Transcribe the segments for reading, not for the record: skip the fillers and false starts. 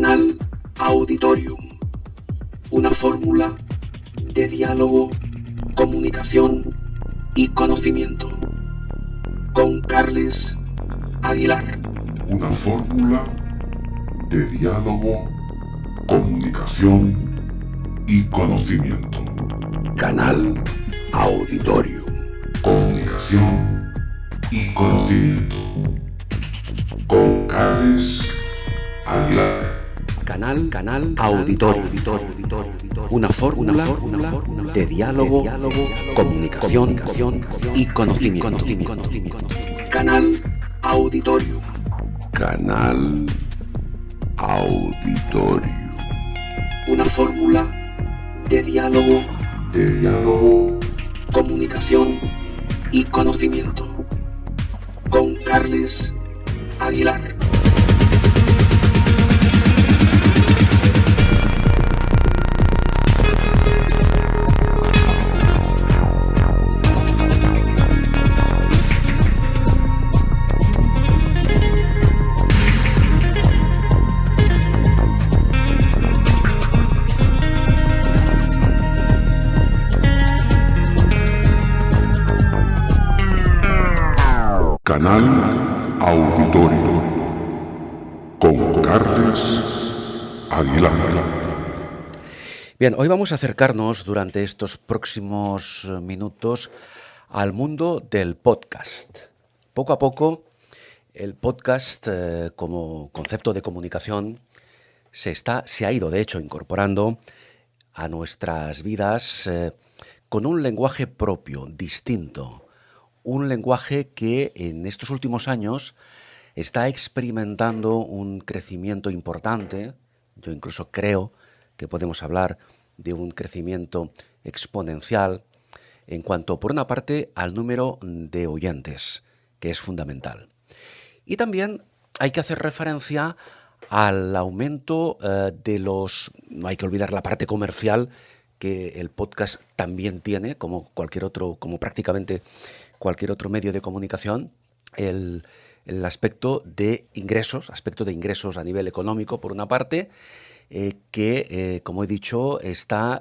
Canal Auditorium, una fórmula de diálogo, comunicación y conocimiento. Con Carles Aguilar. Una fórmula de diálogo, comunicación y conocimiento. Canal Auditorium. Comunicación y conocimiento. Con Carles Aguilar. Canal Auditorium. Una fórmula de diálogo, comunicación y conocimiento. Canal Auditorium. Canal Auditorium. Una fórmula de diálogo, comunicación y conocimiento. Con Carles Aguilar. Canal Auditorio con Carles Aguilar. Bien, hoy vamos a acercarnos durante estos próximos minutos al mundo del podcast. Poco a poco, el podcast como concepto de comunicación se ha ido, de hecho, incorporando a nuestras vidas con un lenguaje propio, distinto. Un lenguaje que en estos últimos años está experimentando un crecimiento importante. Yo incluso creo que podemos hablar de un crecimiento exponencial en cuanto, por una parte, al número de oyentes, que es fundamental. Y también hay que hacer referencia al aumento no hay que olvidar la parte comercial que el podcast también tiene, como prácticamente cualquier otro medio de comunicación, el aspecto de ingresos a nivel económico, por una parte, que, como he dicho, está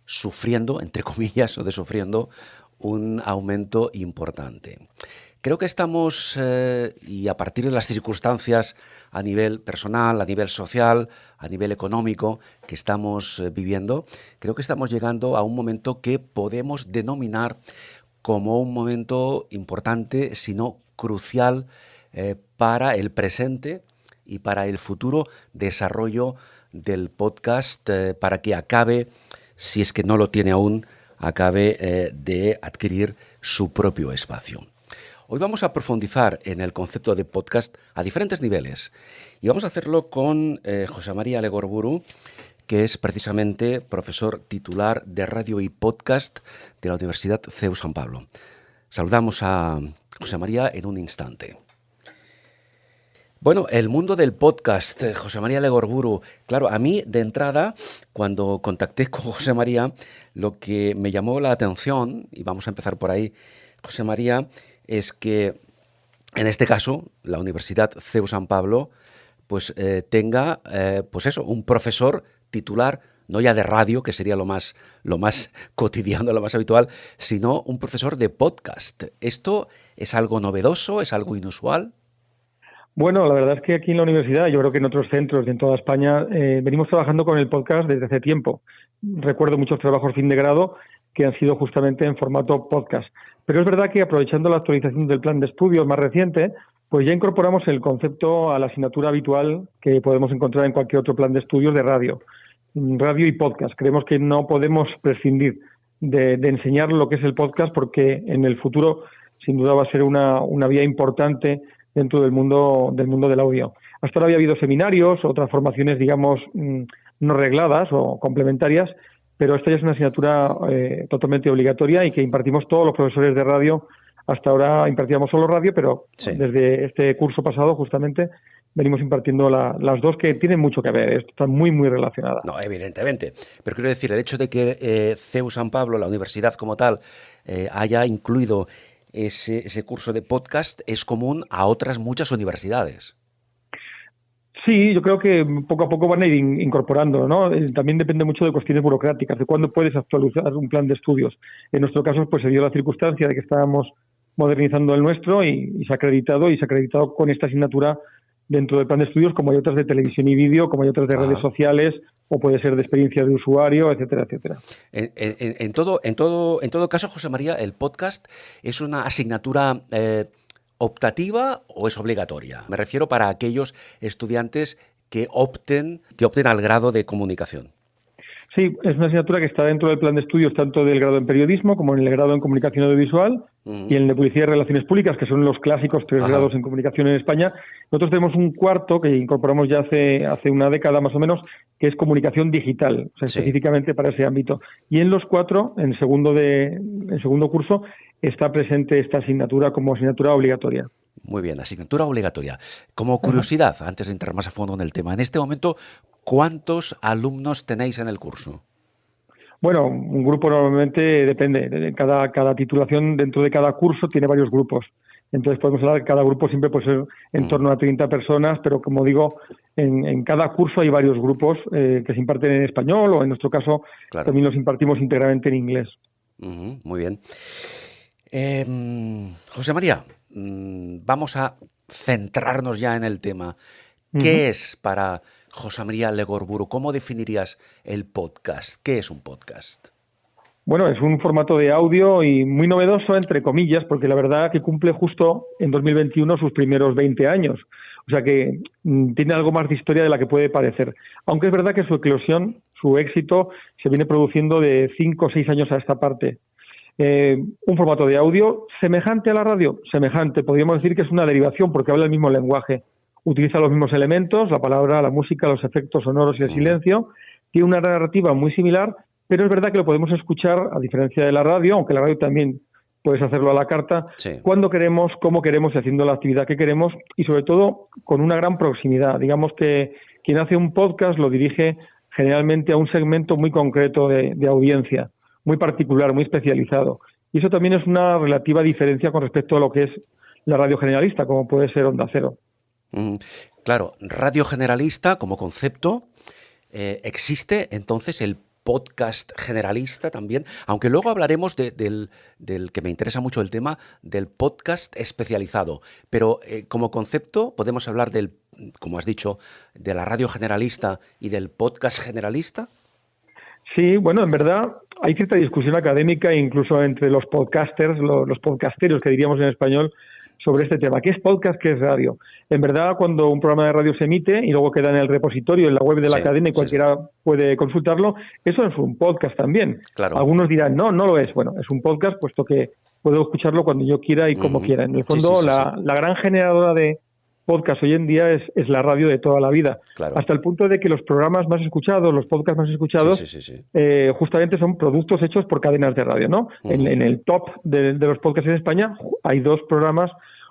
sufriendo, entre comillas, un aumento importante. Creo que estamos, y a partir de las circunstancias a nivel personal, a nivel social, a nivel económico que estamos viviendo, creo que estamos llegando a un momento que podemos denominar como un momento importante, si no crucial, para el presente y para el futuro desarrollo del podcast, para que acabe, si es que no lo tiene aún, acabe de adquirir su propio espacio. Hoy vamos a profundizar en el concepto de podcast a diferentes niveles y vamos a hacerlo con José María Legorburu, que es precisamente profesor titular de radio y podcast de la Universidad CEU San Pablo. Saludamos a José María en un instante. Bueno, el mundo del podcast, José María Legorburu. Claro, a mí de entrada, cuando contacté con José María, lo que me llamó la atención, y vamos a empezar por ahí, José María, es que en este caso la Universidad CEU San Pablo pues tenga un profesor titular, no ya de radio, que sería lo más cotidiano, lo más habitual, sino un profesor de podcast. ¿Esto es algo novedoso, es algo inusual? Bueno, la verdad es que aquí en la universidad, yo creo que en otros centros y en toda España, venimos trabajando con el podcast desde hace tiempo. Recuerdo muchos trabajos fin de grado que han sido justamente en formato podcast. Pero es verdad que aprovechando la actualización del plan de estudios más reciente, pues ya incorporamos el concepto a la asignatura habitual que podemos encontrar en cualquier otro plan de estudios de radio y podcast. Creemos que no podemos prescindir de enseñar lo que es el podcast porque en el futuro sin duda va a ser una vía importante dentro del mundo del audio. Hasta ahora había habido seminarios, otras formaciones, digamos, no regladas o complementarias, pero esta ya es una asignatura totalmente obligatoria y que impartimos todos los profesores de radio. Hasta ahora impartíamos solo radio, pero sí, desde este curso pasado justamente venimos impartiendo las dos, que tienen mucho que ver, están muy, muy relacionadas. No, evidentemente. Pero quiero decir, el hecho de que CEU San Pablo, la universidad como tal, haya incluido ese curso de podcast es común a otras muchas universidades. Sí, yo creo que poco a poco van a ir incorporando, ¿no? También depende mucho de cuestiones burocráticas, de cuándo puedes actualizar un plan de estudios. En nuestro caso, pues se dio la circunstancia de que estábamos modernizando el nuestro y se ha acreditado con esta asignatura dentro del plan de estudios, como hay otras de televisión y vídeo, como hay otras de redes sociales, o puede ser de experiencia de usuario, etcétera, etcétera. En todo caso, José María, ¿el podcast es una asignatura optativa o es obligatoria? Me refiero para aquellos estudiantes que opten al grado de comunicación. Sí, es una asignatura que está dentro del plan de estudios tanto del grado en periodismo como en el grado en comunicación audiovisual y en el de publicidad y relaciones públicas, que son los clásicos 3 grados en comunicación en España. Nosotros tenemos un cuarto que incorporamos ya hace una década más o menos, que es comunicación digital, o sea, específicamente para ese ámbito. Y en los 4, en segundo curso, está presente esta asignatura como asignatura obligatoria. Muy bien, asignatura obligatoria. Como curiosidad, antes de entrar más a fondo en el tema, en este momento, ¿cuántos alumnos tenéis en el curso? Bueno, un grupo normalmente depende. Cada titulación dentro de cada curso tiene varios grupos. Entonces podemos hablar que cada grupo siempre puede ser en torno a 30 personas, pero como digo, en cada curso hay varios grupos que se imparten en español o en nuestro caso también los impartimos íntegramente en inglés. Muy bien. José María, vamos a centrarnos ya en el tema. ¿Qué es para José María Legorburu? ¿Cómo definirías el podcast? ¿Qué es un podcast? Bueno, es un formato de audio y muy novedoso, entre comillas, porque la verdad que cumple justo en 2021 sus primeros 20 años. O sea que tiene algo más de historia de la que puede parecer. Aunque es verdad que su eclosión, su éxito, se viene produciendo de 5 o 6 años a esta parte. Un formato de audio semejante a la radio, semejante. Podríamos decir que es una derivación porque habla el mismo lenguaje. Utiliza los mismos elementos, la palabra, la música, los efectos sonoros y el silencio. Tiene una narrativa muy similar, pero es verdad que lo podemos escuchar, a diferencia de la radio, aunque la radio también puedes hacerlo a la carta, cuando queremos, cómo queremos y haciendo la actividad que queremos y sobre todo con una gran proximidad. Digamos que quien hace un podcast lo dirige generalmente a un segmento muy concreto de audiencia, muy particular, muy especializado. Y eso también es una relativa diferencia con respecto a lo que es la radio generalista, como puede ser Onda Cero. Claro, radio generalista como concepto, existe entonces el podcast generalista también, aunque luego hablaremos del que me interesa mucho el tema, del podcast especializado, pero como concepto podemos hablar del, como has dicho, de la radio generalista y del podcast generalista. Sí, bueno, en verdad hay cierta discusión académica incluso entre los podcasters, los podcasteros que diríamos en español, sobre este tema. ¿Qué es podcast? ¿Qué es radio? En verdad, cuando un programa de radio se emite y luego queda en el repositorio, en la web de la cadena y cualquiera puede consultarlo, eso es un podcast también. Claro. Algunos dirán, no lo es. Bueno, es un podcast puesto que puedo escucharlo cuando yo quiera y como quiera. En el fondo, la gran generadora de podcast hoy en día es la radio de toda la vida. Claro. Hasta el punto de que los programas más escuchados, los podcasts más escuchados, justamente son productos hechos por cadenas de radio, ¿no? En el top de los podcasts en España hay 2 programas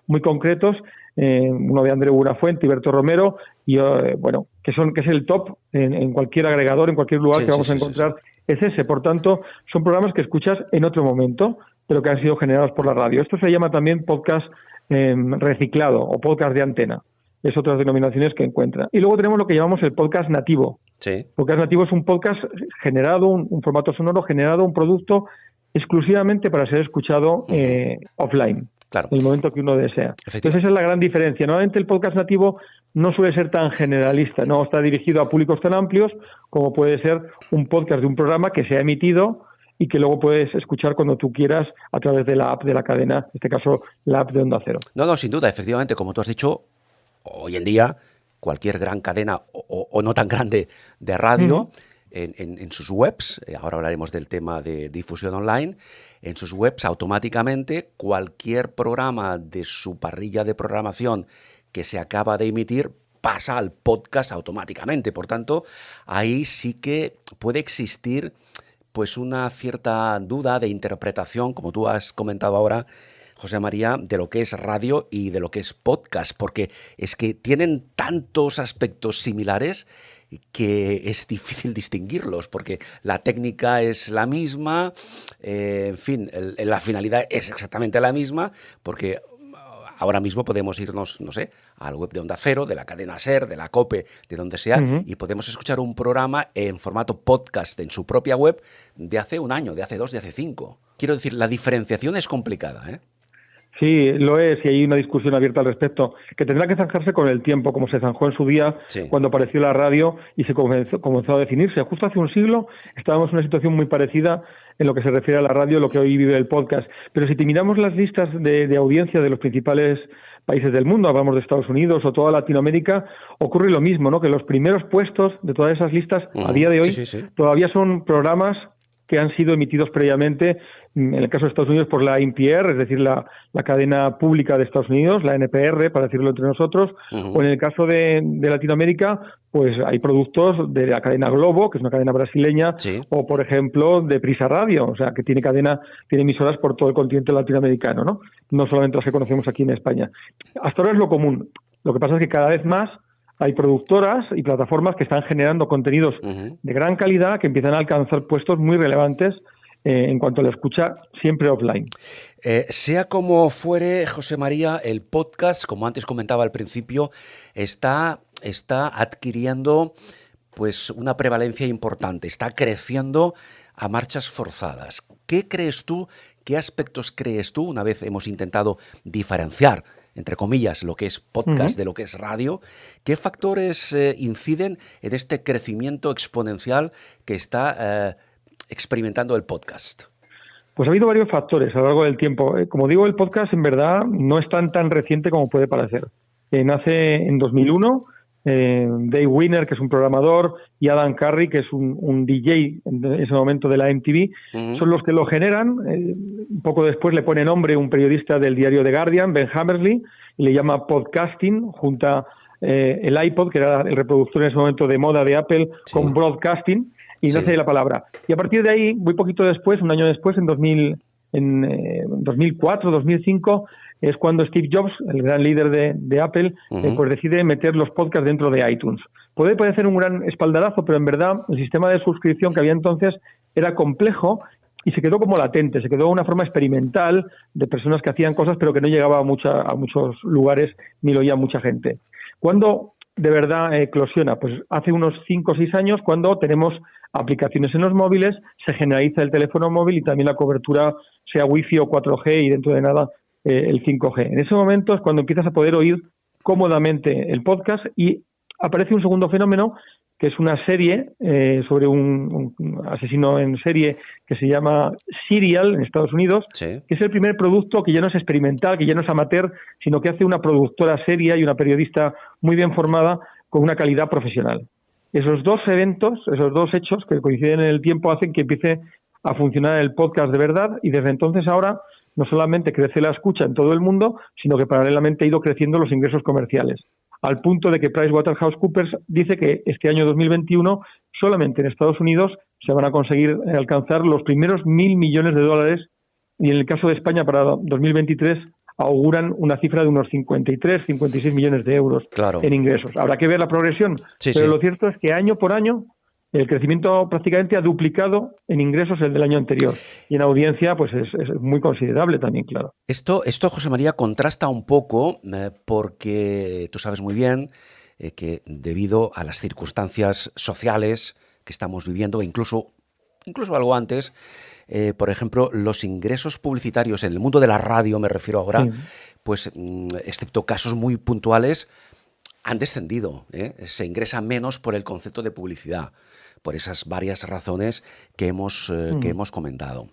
muy concretos, uno de Andreu Buenafuente y Berto Romero, y que es el top en cualquier agregador, en cualquier lugar que vamos a encontrar, es ese. Por tanto, son programas que escuchas en otro momento, pero que han sido generados por la radio. Esto se llama también podcast reciclado o podcast de antena. Es otras denominaciones que encuentra. Y luego tenemos lo que llamamos el podcast nativo. Podcast nativo es un podcast generado, un formato sonoro generado, un producto exclusivamente para ser escuchado offline. Claro. En el momento que uno desea. Entonces esa es la gran diferencia. Normalmente el podcast nativo no suele ser tan generalista, no está dirigido a públicos tan amplios como puede ser un podcast de un programa que se ha emitido y que luego puedes escuchar cuando tú quieras a través de la app de la cadena, en este caso la app de Onda Cero. No, sin duda, efectivamente, como tú has dicho, hoy en día cualquier gran cadena o no tan grande de radio en sus webs, ahora hablaremos del tema de difusión online, en sus webs automáticamente cualquier programa de su parrilla de programación que se acaba de emitir pasa al podcast automáticamente. Por tanto, ahí sí que puede existir pues una cierta duda de interpretación, como tú has comentado ahora, José María, de lo que es radio y de lo que es podcast, porque es que tienen tantos aspectos similares que es difícil distinguirlos, porque la técnica es la misma, en fin, la finalidad es exactamente la misma, porque ahora mismo podemos irnos, no sé, al web de Onda Cero, de la cadena SER, de la COPE, de donde sea, y podemos escuchar un programa en formato podcast en su propia web de hace un año, de hace 2, de hace 5. Quiero decir, la diferenciación es complicada, ¿eh? Sí, lo es, y hay una discusión abierta al respecto, que tendrá que zanjarse con el tiempo, como se zanjó en su día cuando apareció la radio y se comenzó a definirse. Justo hace un siglo estábamos en una situación muy parecida en lo que se refiere a la radio, lo que hoy vive el podcast. Pero si te miramos las listas de audiencia de los principales países del mundo, hablamos de Estados Unidos o toda Latinoamérica, ocurre lo mismo, ¿no? Que los primeros puestos de todas esas listas a día de hoy todavía son programas que han sido emitidos previamente, en el caso de Estados Unidos, por la NPR, es decir, la cadena pública de Estados Unidos, la NPR, para decirlo entre nosotros, o en el caso de Latinoamérica, pues hay productos de la cadena Globo, que es una cadena brasileña, o, por ejemplo, de Prisa Radio, o sea, que tiene emisoras por todo el continente latinoamericano, ¿no? No solamente las que conocemos aquí en España. Hasta ahora es lo común. Lo que pasa es que cada vez más hay productoras y plataformas que están generando contenidos de gran calidad que empiezan a alcanzar puestos muy relevantes en cuanto a la escucha, siempre offline. Sea como fuere, José María, el podcast, como antes comentaba al principio, está adquiriendo pues una prevalencia importante, está creciendo a marchas forzadas. ¿Qué crees tú, qué aspectos crees tú, una vez hemos intentado diferenciar, entre comillas, lo que es podcast de lo que es radio, qué factores inciden en este crecimiento exponencial que está experimentando el podcast? Pues ha habido varios factores a lo largo del tiempo. Como digo, el podcast en verdad no es tan reciente como puede parecer. Nace en 2001, Dave Winner, que es un programador, y Adam Curry, que es un DJ en ese momento de la MTV, son los que lo generan. Un poco después le pone nombre un periodista del diario The Guardian, Ben Hammersley, y le llama podcasting, junta el iPod, que era el reproductor en ese momento de moda de Apple, con broadcasting, y nace la palabra. Y a partir de ahí, muy poquito después, un año después, en 2004, 2005, es cuando Steve Jobs, el gran líder de Apple, pues decide meter los podcasts dentro de iTunes. Puede parecer un gran espaldarazo, pero en verdad el sistema de suscripción que había entonces era complejo y se quedó como latente, se quedó una forma experimental de personas que hacían cosas pero que no llegaba a muchos lugares ni lo oía mucha gente. ¿Cuándo de verdad eclosiona? Pues hace unos 5 o 6 años, cuando tenemos aplicaciones en los móviles, se generaliza el teléfono móvil y también la cobertura, sea Wi-Fi o 4G y dentro de nada el 5G. En ese momento es cuando empiezas a poder oír cómodamente el podcast y aparece un segundo fenómeno, que es una serie sobre un asesino en serie que se llama Serial en Estados Unidos, que es el primer producto que ya no es experimental, que ya no es amateur, sino que hace una productora seria y una periodista muy bien formada con una calidad profesional. Esos dos eventos, esos dos hechos que coinciden en el tiempo hacen que empiece a funcionar el podcast de verdad y desde entonces ahora no solamente crece la escucha en todo el mundo, sino que paralelamente ha ido creciendo los ingresos comerciales, al punto de que PricewaterhouseCoopers dice que este año 2021 solamente en Estados Unidos se van a conseguir alcanzar los primeros $1.000 millones y en el caso de España para 2023 auguran una cifra de unos 56 millones de euros en ingresos. Habrá que ver la progresión, pero lo cierto es que año por año el crecimiento prácticamente ha duplicado en ingresos el del año anterior. Y en audiencia pues es muy considerable también, claro. Esto, José María, contrasta un poco porque tú sabes muy bien que debido a las circunstancias sociales que estamos viviendo, incluso algo antes, por ejemplo, los ingresos publicitarios en el mundo de la radio, me refiero ahora, pues excepto casos muy puntuales, han descendido. Se ingresa menos por el concepto de publicidad, por esas varias razones que hemos comentado.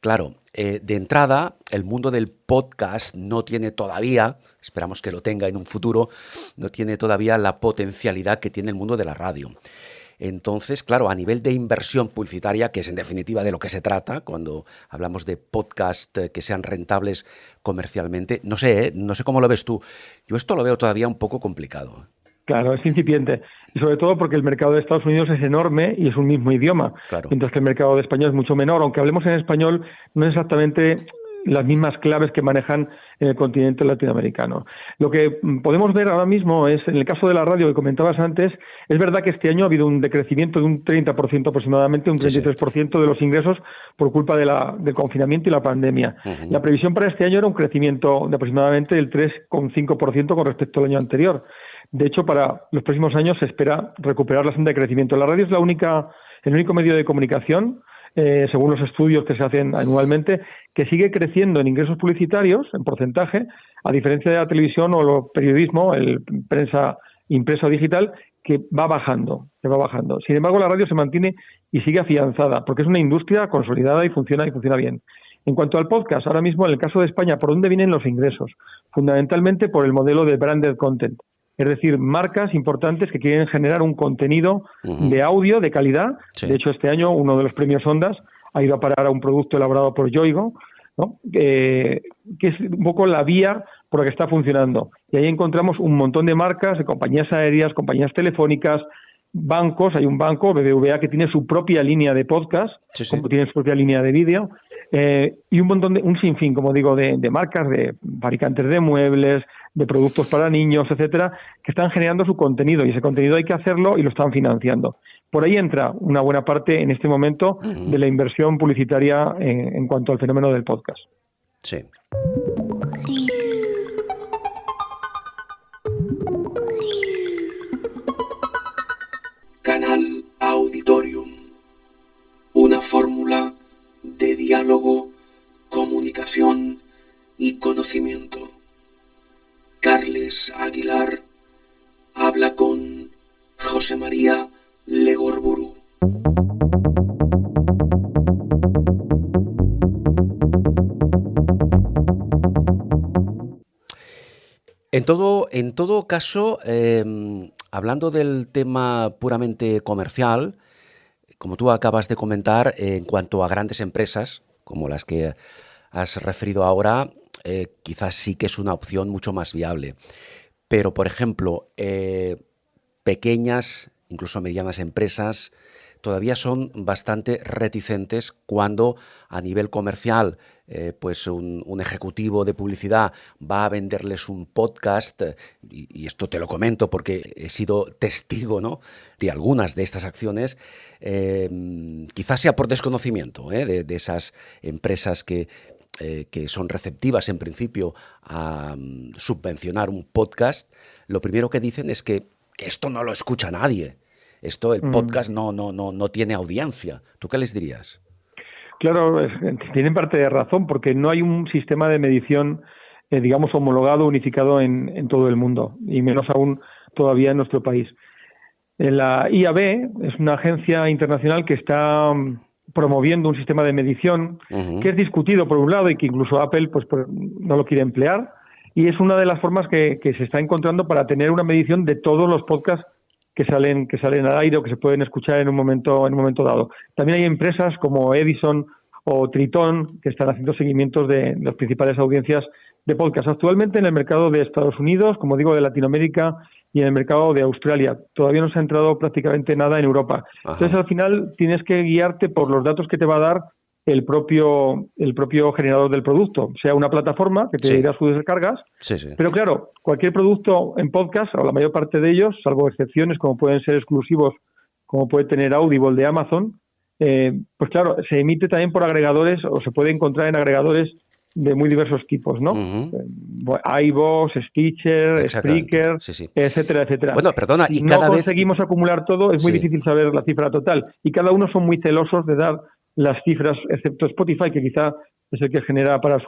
Claro, de entrada, el mundo del podcast no tiene todavía, esperamos que lo tenga en un futuro, no tiene todavía la potencialidad que tiene el mundo de la radio. Entonces, claro, a nivel de inversión publicitaria, que es en definitiva de lo que se trata cuando hablamos de podcast que sean rentables comercialmente, no sé cómo lo ves tú. Yo esto lo veo todavía un poco complicado. Claro, es incipiente. Y sobre todo porque el mercado de Estados Unidos es enorme y es un mismo idioma. Claro. Mientras que el mercado de España es mucho menor. Aunque hablemos en español, no es exactamente las mismas claves que manejan en el continente latinoamericano. Lo que podemos ver ahora mismo es, en el caso de la radio que comentabas antes, es verdad que este año ha habido un decrecimiento de un 30% aproximadamente, un 33% de los ingresos por culpa del confinamiento y la pandemia. Uh-huh. La previsión para este año era un crecimiento de aproximadamente el 3,5% con respecto al año anterior. De hecho, para los próximos años se espera recuperar la senda de crecimiento. La radio es el único medio de comunicación, según los estudios que se hacen anualmente, que sigue creciendo en ingresos publicitarios, en porcentaje, a diferencia de la televisión o el periodismo, el prensa impresa o digital, que va bajando. Sin embargo, la radio se mantiene y sigue afianzada, porque es una industria consolidada y funciona bien. En cuanto al podcast, ahora mismo, en el caso de España, ¿por dónde vienen los ingresos? Fundamentalmente por el modelo de branded content. Es decir, marcas importantes que quieren generar un contenido de audio de calidad. Sí. De hecho, este año uno de los premios Ondas ha ido a parar a un producto elaborado por Yoigo, ¿no? Que es un poco la vía por la que está funcionando. Y ahí encontramos un montón de marcas, de compañías aéreas, compañías telefónicas, bancos. Hay un banco, BBVA, que tiene su propia línea de podcast, como tiene su propia línea de vídeo, y un sinfín, como digo, de marcas, de fabricantes de muebles, de productos para niños, etcétera, que están generando su contenido, y ese contenido hay que hacerlo y lo están financiando. Por ahí entra una buena parte en este momento de la inversión publicitaria en cuanto al fenómeno del podcast. Sí. Canal Auditorium, una fórmula de diálogo, comunicación y conocimiento. Carles Aguilar habla con José María Legorburu. En todo caso, hablando del tema puramente comercial, como tú acabas de comentar, en cuanto a grandes empresas, como las que has referido ahora, quizás sí que es una opción mucho más viable. Pero, por ejemplo, pequeñas, incluso medianas empresas, todavía son bastante reticentes cuando a nivel comercial pues un ejecutivo de publicidad va a venderles un podcast, y esto te lo comento porque he sido testigo, ¿no?, de algunas de estas acciones, quizás sea por desconocimiento de esas empresas que son receptivas en principio a subvencionar un podcast. Lo primero que dicen es que esto no lo escucha nadie. El podcast no tiene audiencia. ¿Tú qué les dirías? Claro, tienen parte de razón, porque no hay un sistema de medición, digamos, homologado, unificado en todo el mundo, y menos aún todavía en nuestro país. La IAB es una agencia internacional que está promoviendo un sistema de medición que es discutido por un lado y que incluso Apple pues no lo quiere emplear, y es una de las formas que se está encontrando para tener una medición de todos los podcasts que salen al aire o que se pueden escuchar en un momento dado. También hay empresas como Edison o Tritón que están haciendo seguimientos de las principales audiencias de podcast. Actualmente en el mercado de Estados Unidos, como digo, de Latinoamérica, y en el mercado de Australia. Todavía no se ha entrado prácticamente nada en Europa. Ajá. Entonces, al final, tienes que guiarte por los datos que te va a dar el propio generador del producto, sea una plataforma que te dirá sus descargas, pero claro, cualquier producto en podcast, o la mayor parte de ellos, salvo excepciones como pueden ser exclusivos, como puede tener Audible de Amazon, pues claro, se emite también por agregadores, o se puede encontrar en agregadores de muy diversos tipos, ¿no? iVoox, Stitcher, Spreaker, etcétera, etcétera. Bueno, perdona, y cada vez conseguimos acumular todo, es muy difícil saber la cifra total, y cada uno son muy celosos de dar las cifras, excepto Spotify, que quizá es el que genera para a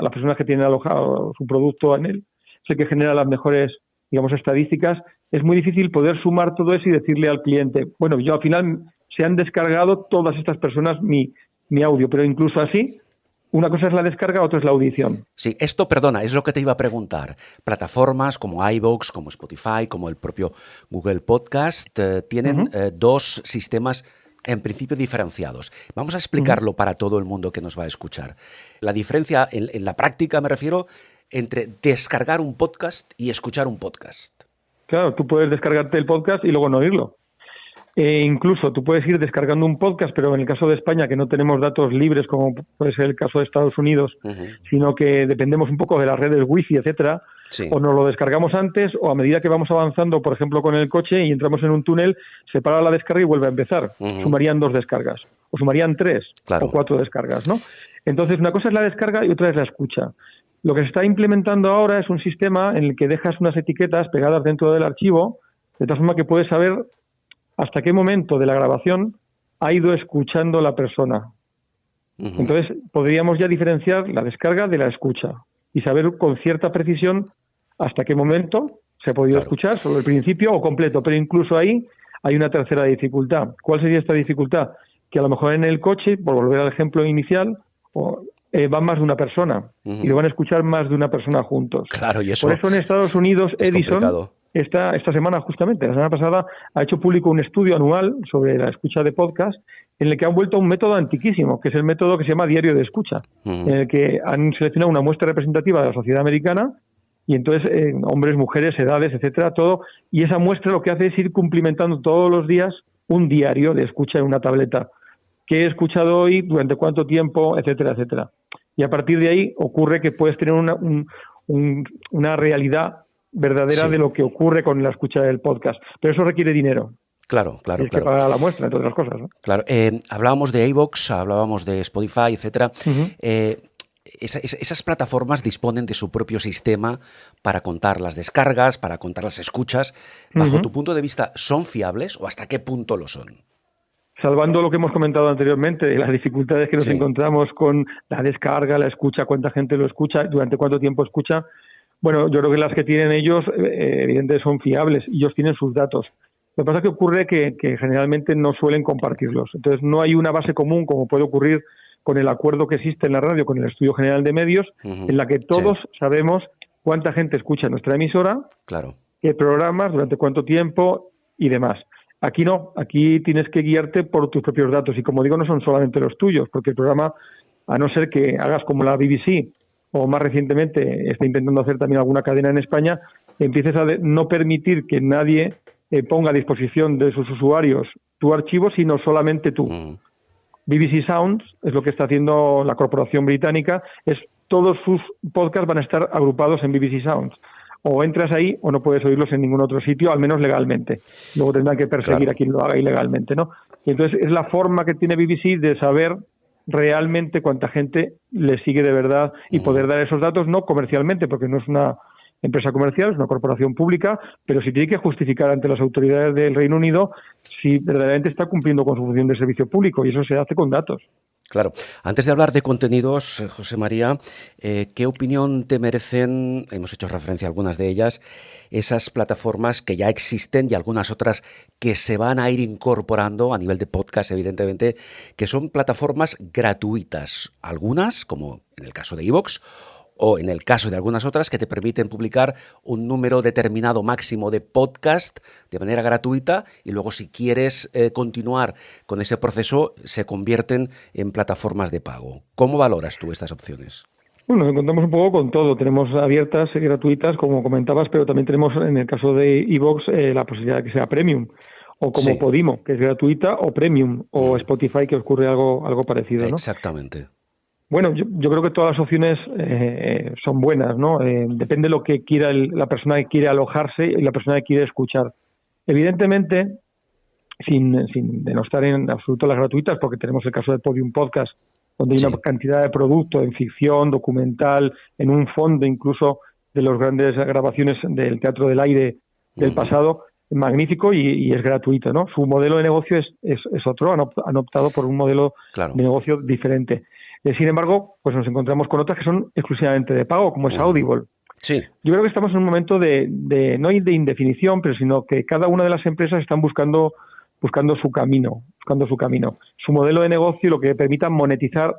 las personas que tienen alojado su producto en él, es el que genera las mejores, digamos, estadísticas. Es muy difícil poder sumar todo eso y decirle al cliente, bueno, yo al final se han descargado todas estas personas mi audio, pero incluso así, una cosa es la descarga, otra es la audición. Sí, esto, perdona, es lo que te iba a preguntar. Plataformas como iVoox, como Spotify, como el propio Google Podcast, tienen dos sistemas en principio diferenciados. Vamos a explicarlo para todo el mundo que nos va a escuchar. La diferencia, en la práctica me refiero, entre descargar un podcast y escuchar un podcast. Claro, tú puedes descargarte el podcast y luego no oírlo. Incluso tú puedes ir descargando un podcast, pero en el caso de España, que no tenemos datos libres, como puede ser el caso de Estados Unidos, sino que dependemos un poco de las redes wifi, etcétera, Sí. o nos lo descargamos antes, o a medida que vamos avanzando, por ejemplo, con el coche y entramos en un túnel, se para la descarga y vuelve a empezar. Sumarían 2 descargas, o sumarían 3 Claro. o 4 descargas, ¿no? Entonces, una cosa es la descarga y otra es la escucha. Lo que se está implementando ahora es un sistema en el que dejas unas etiquetas pegadas dentro del archivo, de tal forma que puedes saber hasta qué momento de la grabación ha ido escuchando la persona. Entonces, podríamos ya diferenciar la descarga de la escucha y saber con cierta precisión hasta qué momento se ha podido escuchar, sobre el principio o completo. Pero incluso ahí hay una tercera dificultad. ¿Cuál sería esta dificultad? Que a lo mejor en el coche, por volver al ejemplo inicial, va más de una persona y lo van a escuchar más de una persona juntos. Claro, y eso por eso en Estados Unidos es Edison, complicado. esta semana justamente, la semana pasada, ha hecho público un estudio anual sobre la escucha de podcast en el que han vuelto a un método antiquísimo, que es el método que se llama diario de escucha, en el que han seleccionado una muestra representativa de la sociedad americana y entonces hombres, mujeres, edades, etcétera, todo, y esa muestra lo que hace es ir cumplimentando todos los días un diario de escucha en una tableta. ¿Qué he escuchado hoy? ¿Durante cuánto tiempo? Etcétera, etcétera. Y a partir de ahí ocurre que puedes tener una realidad verdadera de lo que ocurre con la escucha del podcast. Pero eso requiere dinero. Claro. Tienes que pagar la muestra, entre otras cosas, ¿no? Claro. Hablábamos de iVoox, hablábamos de Spotify, etcétera. Esas plataformas disponen de su propio sistema para contar las descargas, para contar las escuchas. Bajo tu punto de vista, ¿son fiables o hasta qué punto lo son? Salvando lo que hemos comentado anteriormente, de las dificultades que nos encontramos con la descarga, la escucha, cuánta gente lo escucha, durante cuánto tiempo escucha, bueno, yo creo que las que tienen ellos, evidentemente, son fiables y ellos tienen sus datos. Lo que pasa es que ocurre que generalmente no suelen compartirlos. Entonces, no hay una base común, como puede ocurrir con el acuerdo que existe en la radio, con el Estudio General de Medios, en la que todos sabemos cuánta gente escucha nuestra emisora, qué programas, durante cuánto tiempo y demás. Aquí no, aquí tienes que guiarte por tus propios datos y, como digo, no son solamente los tuyos, porque el programa, a no ser que hagas como la BBC o más recientemente está intentando hacer también alguna cadena en España, empieces a no permitir que nadie ponga a disposición de sus usuarios tu archivo, sino solamente tú. BBC Sounds es lo que está haciendo la corporación británica, todos sus podcasts van a estar agrupados en BBC Sounds. O entras ahí o no puedes oírlos en ningún otro sitio, al menos legalmente. Luego tendrán que perseguir a quien lo haga ilegalmente, ¿no? Y entonces es la forma que tiene BBC de saber realmente cuánta gente le sigue de verdad y poder dar esos datos, no comercialmente, porque no es una empresa comercial, es una corporación pública, pero sí tiene que justificar ante las autoridades del Reino Unido si verdaderamente está cumpliendo con su función de servicio público, y eso se hace con datos. Claro. Antes de hablar de contenidos, José María, ¿qué opinión te merecen, hemos hecho referencia a algunas de ellas, esas plataformas que ya existen y algunas otras que se van a ir incorporando a nivel de podcast, evidentemente, que son plataformas gratuitas? Algunas, como en el caso de iVoox, o en el caso de algunas otras que te permiten publicar un número determinado máximo de podcast de manera gratuita y luego, si quieres continuar con ese proceso, se convierten en plataformas de pago. ¿Cómo valoras tú estas opciones? Bueno, nos encontramos un poco con todo. Tenemos abiertas y gratuitas, como comentabas, pero también tenemos, en el caso de iVoox, la posibilidad de que sea premium, o como Podimo, que es gratuita, o premium, o Spotify, que ocurre algo parecido, ¿no? Exactamente. Bueno, yo creo que todas las opciones son buenas, ¿no? Depende de lo que quiera la persona que quiere alojarse y la persona que quiere escuchar. Evidentemente, sin denostar en absoluto las gratuitas, porque tenemos el caso de Podium Podcast, donde hay una cantidad de producto en ficción, documental, en un fondo incluso de las grandes grabaciones del Teatro del Aire del pasado, magnífico y es gratuito, ¿no? Su modelo de negocio es otro, han optado por un modelo de negocio diferente. Sin embargo, pues nos encontramos con otras que son exclusivamente de pago, como es Audible. Sí. Yo creo que estamos en un momento no de indefinición, pero sino que cada una de las empresas están buscando su camino, su modelo de negocio, lo que permita monetizar,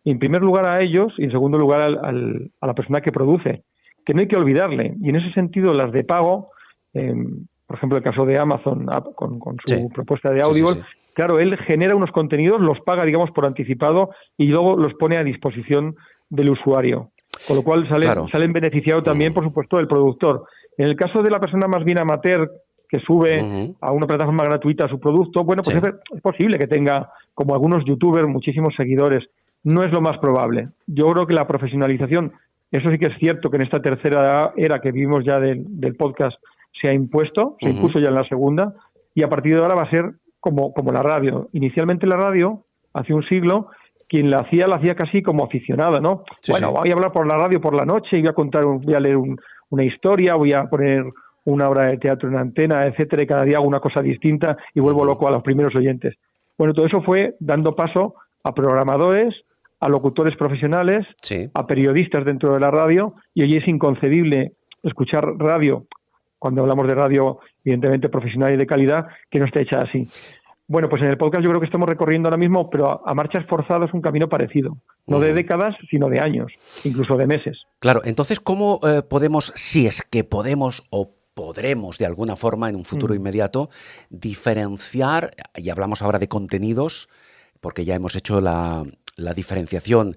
en primer lugar a ellos y en segundo lugar a la persona que produce, que no hay que olvidarle. Y en ese sentido, las de pago, por ejemplo, el caso de Amazon con su propuesta de Audible, claro, él genera unos contenidos, los paga, digamos, por anticipado y luego los pone a disposición del usuario. Con lo cual salen beneficiados también, por supuesto, el productor. En el caso de la persona más bien amateur, que sube a una plataforma gratuita su producto, bueno, pues es posible que tenga, como algunos youtubers, muchísimos seguidores. No es lo más probable. Yo creo que la profesionalización, eso sí que es cierto que en esta tercera era que vivimos ya del podcast se ha impuesto, se impuso ya en la segunda, y a partir de ahora va a ser como la radio. Inicialmente la radio, hace un siglo, quien la hacía casi como aficionada, ¿no? Voy a hablar por la radio por la noche y voy a leer una historia, voy a poner una obra de teatro en antena, etcétera, y cada día hago una cosa distinta y vuelvo loco a los primeros oyentes. Bueno, todo eso fue dando paso a programadores, a locutores profesionales, a periodistas dentro de la radio, y hoy es inconcebible escuchar radio, cuando hablamos de radio evidentemente profesional y de calidad, que no esté hecha así. Bueno, pues en el podcast yo creo que estamos recorriendo ahora mismo, pero a marchas forzadas, un camino parecido. No de décadas, sino de años, incluso de meses. Claro, entonces, ¿cómo podemos, si es que podemos o podremos de alguna forma en un futuro inmediato, diferenciar, y hablamos ahora de contenidos, porque ya hemos hecho la diferenciación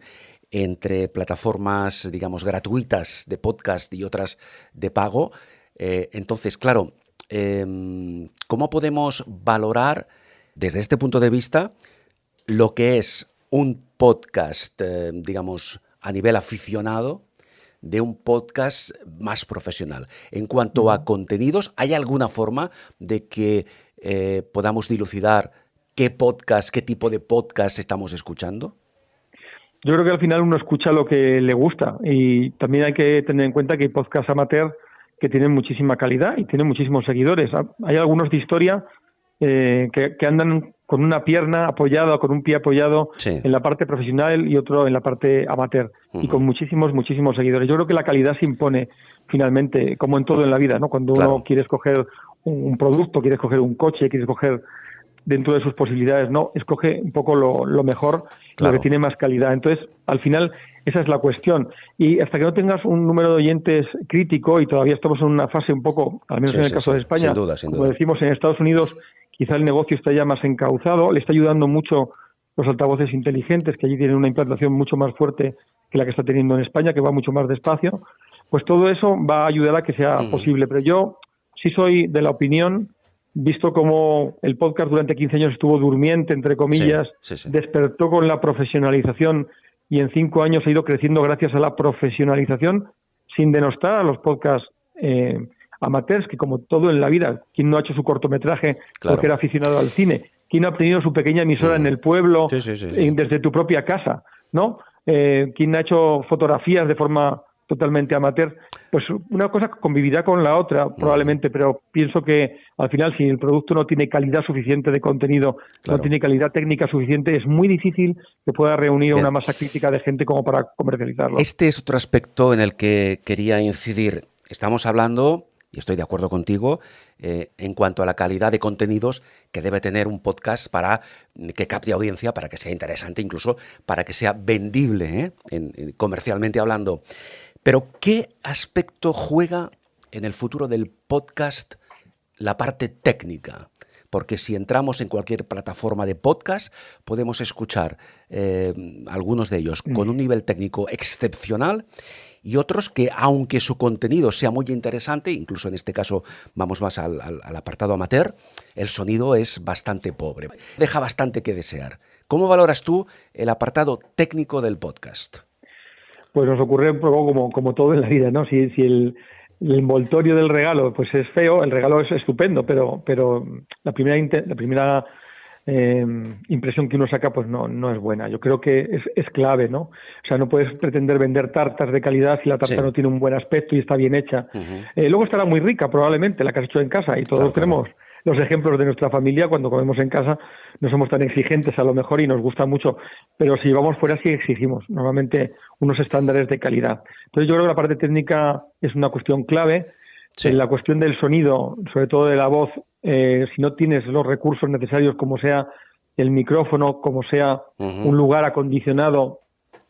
entre plataformas, digamos, gratuitas de podcast y otras de pago? Entonces, claro, ¿cómo podemos valorar desde este punto de vista lo que es un podcast, digamos, a nivel aficionado, de un podcast más profesional? En cuanto a contenidos, ¿hay alguna forma de que podamos dilucidar qué tipo de podcast estamos escuchando? Yo creo que al final uno escucha lo que le gusta, y también hay que tener en cuenta que hay podcasts amateur que tienen muchísima calidad y tienen muchísimos seguidores. Hay algunos de historia que andan con una pierna apoyada o con un pie apoyado en la parte profesional y otro en la parte amateur, y con muchísimos seguidores. Yo creo que la calidad se impone finalmente, como en todo en la vida, ¿no? Cuando uno quiere escoger un producto, quiere escoger un coche, quiere escoger dentro de sus posibilidades, no, escoge un poco lo mejor, lo que tiene más calidad. Entonces, al final, esa es la cuestión. Y hasta que no tengas un número de oyentes crítico, y todavía estamos en una fase un poco, al menos en el caso de España, sin duda. Decimos en Estados Unidos, quizá el negocio está ya más encauzado, le está ayudando mucho los altavoces inteligentes, que allí tienen una implantación mucho más fuerte que la que está teniendo en España, que va mucho más despacio. Pues todo eso va a ayudar a que sea posible. Pero yo sí soy de la opinión, visto como el podcast durante 15 años estuvo durmiente, entre comillas, despertó con la profesionalización y en 5 años ha ido creciendo gracias a la profesionalización, sin denostar a los podcasts amateurs, que como todo en la vida, quien no ha hecho su cortometraje porque era aficionado al cine, quien no ha tenido su pequeña emisora en el pueblo, desde tu propia casa, ¿no? Quien ha hecho fotografías de forma totalmente amateur, pues una cosa convivirá con la otra probablemente, pero pienso que al final, si el producto no tiene calidad suficiente de contenido, no tiene calidad técnica suficiente, es muy difícil que pueda reunir a una masa crítica de gente como para comercializarlo. Este es otro aspecto en el que quería incidir. Estamos hablando, y estoy de acuerdo contigo, en cuanto a la calidad de contenidos que debe tener un podcast para que capte audiencia, para que sea interesante, incluso para que sea vendible, comercialmente hablando. Pero, ¿qué aspecto juega en el futuro del podcast la parte técnica? Porque si entramos en cualquier plataforma de podcast, podemos escuchar algunos de ellos con un nivel técnico excepcional y otros que, aunque su contenido sea muy interesante, incluso en este caso vamos más al apartado amateur, el sonido es bastante pobre, deja bastante que desear. ¿Cómo valoras tú el apartado técnico del podcast? Pues nos ocurre un poco como todo en la vida, ¿no? Si el envoltorio del regalo pues es feo, el regalo es estupendo, pero la primera impresión que uno saca pues no es buena. Yo creo que es clave, ¿no? O sea, no puedes pretender vender tartas de calidad si la tarta no tiene un buen aspecto y está bien hecha. Luego estará muy rica probablemente la que has hecho en casa, y todos tenemos los ejemplos de nuestra familia. Cuando comemos en casa no somos tan exigentes a lo mejor y nos gusta mucho, pero si vamos fuera sí exigimos normalmente unos estándares de calidad. Entonces yo creo que la parte técnica es una cuestión clave. En la cuestión del sonido, sobre todo de la voz, si no tienes los recursos necesarios, como sea el micrófono, como sea un lugar acondicionado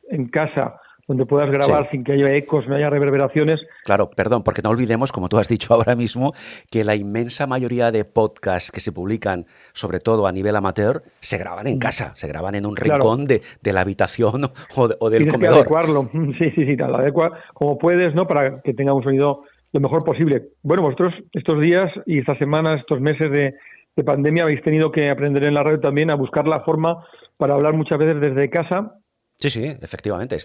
en casa donde puedas grabar sin que haya ecos, no haya reverberaciones. Claro, perdón, porque no olvidemos, como tú has dicho ahora mismo, que la inmensa mayoría de podcasts que se publican, sobre todo a nivel amateur, se graban en casa, se graban en un rincón de la habitación o del comedor. Tienes que adecuarlo, sí, lo adecuas como puedes, ¿no? Para que tenga un sonido lo mejor posible. Bueno, vosotros estos días y estas semanas, estos meses de pandemia habéis tenido que aprender en la radio también a buscar la forma para hablar muchas veces desde casa. Sí, sí, efectivamente.